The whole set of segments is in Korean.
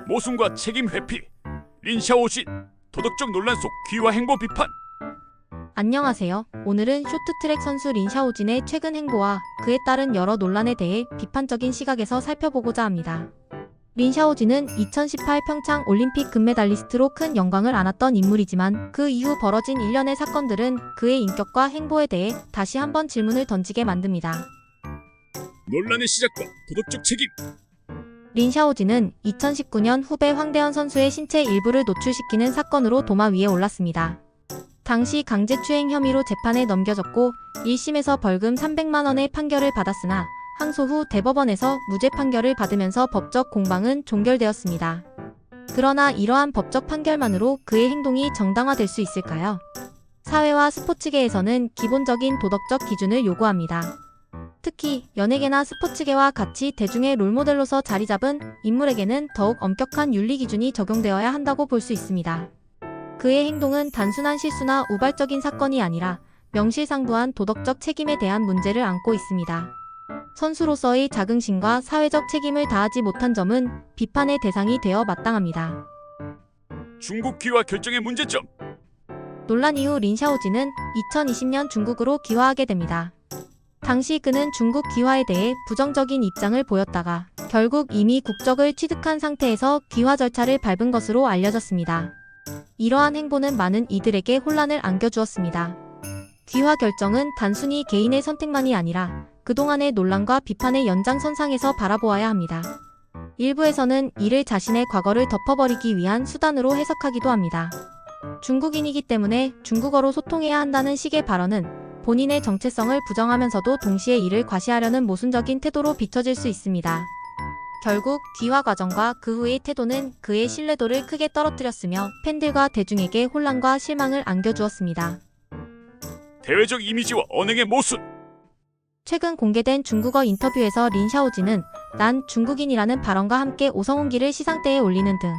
모순과 책임 회피, 린샤오진, 도덕적 논란 속 귀화 행보 비판. 안녕하세요. 오늘은 쇼트트랙 선수 린샤오진의 최근 행보와 그에 따른 여러 논란에 대해 비판적인 시각에서 살펴보고자 합니다. 린샤오진은 2018 평창 올림픽 금메달리스트로 큰 영광을 안았던 인물이지만 그 이후 벌어진 일련의 사건들은 그의 인격과 행보에 대해 다시 한번 질문을 던지게 만듭니다. 논란의 시작과 도덕적 책임. 린샤오진은 2019년 후배 황대현 선수의 신체 일부를 노출시키는 사건으로 도마 위에 올랐습니다. 당시 강제추행 혐의로 재판에 넘겨졌고 1심에서 벌금 300만 원의 판결을 받았으나 항소 후 대법원에서 무죄 판결을 받으면서 법적 공방은 종결되었습니다. 그러나 이러한 법적 판결만으로 그의 행동이 정당화될 수 있을까요? 사회와 스포츠계에서는 기본적인 도덕적 기준을 요구합니다. 특히 연예계나 스포츠계와 같이 대중의 롤모델로서 자리잡은 인물에게는 더욱 엄격한 윤리 기준이 적용되어야 한다고 볼 수 있습니다. 그의 행동은 단순한 실수나 우발적인 사건이 아니라 명실상부한 도덕적 책임에 대한 문제를 안고 있습니다. 선수로서의 자긍심과 사회적 책임을 다하지 못한 점은 비판의 대상이 되어 마땅합니다. 중국 귀화 결정의 문제점. 논란 이후 린샤오진은 2020년 중국으로 귀화하게 됩니다. 당시 그는 중국 귀화에 대해 부정적인 입장을 보였다가 결국 이미 국적을 취득한 상태에서 귀화 절차를 밟은 것으로 알려졌습니다. 이러한 행보는 많은 이들에게 혼란을 안겨주었습니다. 귀화 결정은 단순히 개인의 선택만이 아니라 그동안의 논란과 비판의 연장선상에서 바라보아야 합니다. 일부에서는 이를 자신의 과거를 덮어버리기 위한 수단으로 해석하기도 합니다. 중국인이기 때문에 중국어로 소통해야 한다는 식의 발언은 본인의 정체성을 부정하면서도 동시에 이를 과시하려는 모순적인 태도로 비춰질 수 있습니다. 결국 귀화 과정과 그 후의 태도는 그의 신뢰도를 크게 떨어뜨렸으며 팬들과 대중에게 혼란과 실망을 안겨주었습니다. 대외적 이미지와 언행의 모순. 최근 공개된 중국어 인터뷰에서 린샤오진은 난 중국인이라는 발언과 함께 오성훈기를 시상대에 올리는 등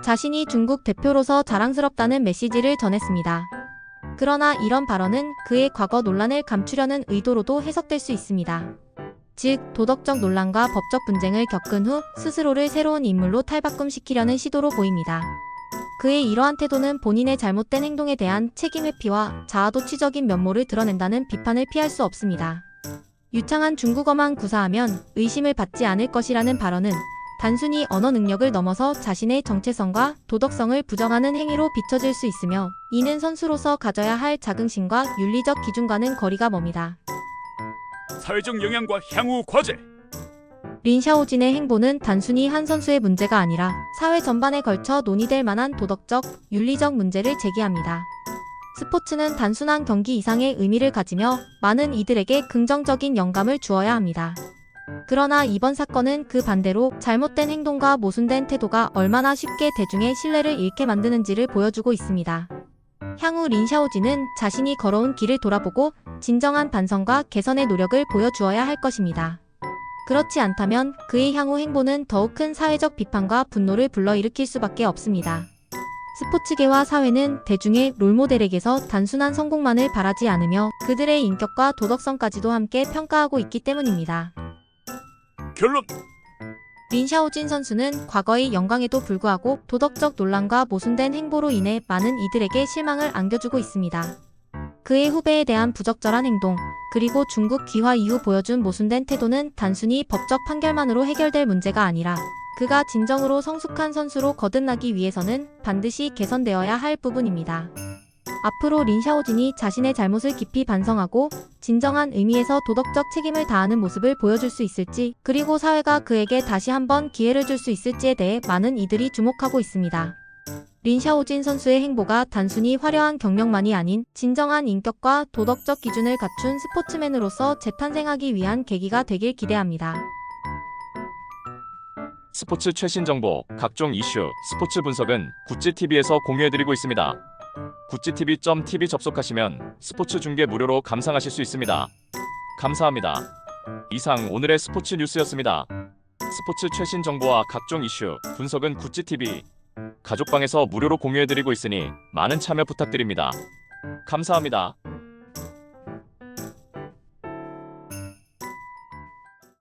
자신이 중국 대표로서 자랑스럽다는 메시지를 전했습니다. 그러나 이런 발언은 그의 과거 논란을 감추려는 의도로도 해석될 수 있습니다. 즉, 도덕적 논란과 법적 분쟁을 겪은 후 스스로를 새로운 인물로 탈바꿈시키려는 시도로 보입니다. 그의 이러한 태도는 본인의 잘못된 행동에 대한 책임 회피와 자아도취적인 면모를 드러낸다는 비판을 피할 수 없습니다. 유창한 중국어만 구사하면 의심을 받지 않을 것이라는 발언은 단순히 언어 능력을 넘어서 자신의 정체성과 도덕성을 부정하는 행위로 비춰질 수 있으며 이는 선수로서 가져야 할 자긍심과 윤리적 기준과는 거리가 멉니다. 사회적 영향과 향후 과제. 린샤오진의 행보는 단순히 한 선수의 문제가 아니라 사회 전반에 걸쳐 논의될 만한 도덕적, 윤리적 문제를 제기합니다. 스포츠는 단순한 경기 이상의 의미를 가지며 많은 이들에게 긍정적인 영감을 주어야 합니다. 그러나 이번 사건은 그 반대로 잘못된 행동과 모순된 태도가 얼마나 쉽게 대중의 신뢰를 잃게 만드는지를 보여주고 있습니다. 향후 린샤오진은 자신이 걸어온 길을 돌아보고 진정한 반성과 개선의 노력을 보여주어야 할 것입니다. 그렇지 않다면 그의 향후 행보는 더욱 큰 사회적 비판과 분노를 불러일으킬 수밖에 없습니다. 스포츠계와 사회는 대중의 롤모델에게서 단순한 성공만을 바라지 않으며 그들의 인격과 도덕성까지도 함께 평가하고 있기 때문입니다. 결론. 린샤오진 선수는 과거의 영광에도 불구하고 도덕적 논란과 모순된 행보로 인해 많은 이들에게 실망을 안겨주고 있습니다. 그의 후배에 대한 부적절한 행동, 그리고 중국 귀화 이후 보여준 모순된 태도는 단순히 법적 판결만으로 해결될 문제가 아니라 그가 진정으로 성숙한 선수로 거듭나기 위해서는 반드시 개선되어야 할 부분입니다. 앞으로 린샤오진이 자신의 잘못을 깊이 반성하고 진정한 의미에서 도덕적 책임을 다하는 모습을 보여줄 수 있을지, 그리고 사회가 그에게 다시 한번 기회를 줄 수 있을지에 대해 많은 이들이 주목하고 있습니다. 린샤오진 선수의 행보가 단순히 화려한 경력만이 아닌 진정한 인격과 도덕적 기준을 갖춘 스포츠맨으로서 재탄생하기 위한 계기가 되길 기대합니다. 스포츠 최신 정보, 각종 이슈, 스포츠 분석은 구찌TV에서 공유해드리고 있습니다. 구찌TV.tv 접속하시면 스포츠 중계 무료로 감상하실 수 있습니다. 감사합니다. 이상 오늘의 스포츠 뉴스였습니다. 스포츠 최신 정보와 각종 이슈, 분석은 구찌TV 가족방에서 무료로 공유해드리고 있으니 많은 참여 부탁드립니다. 감사합니다.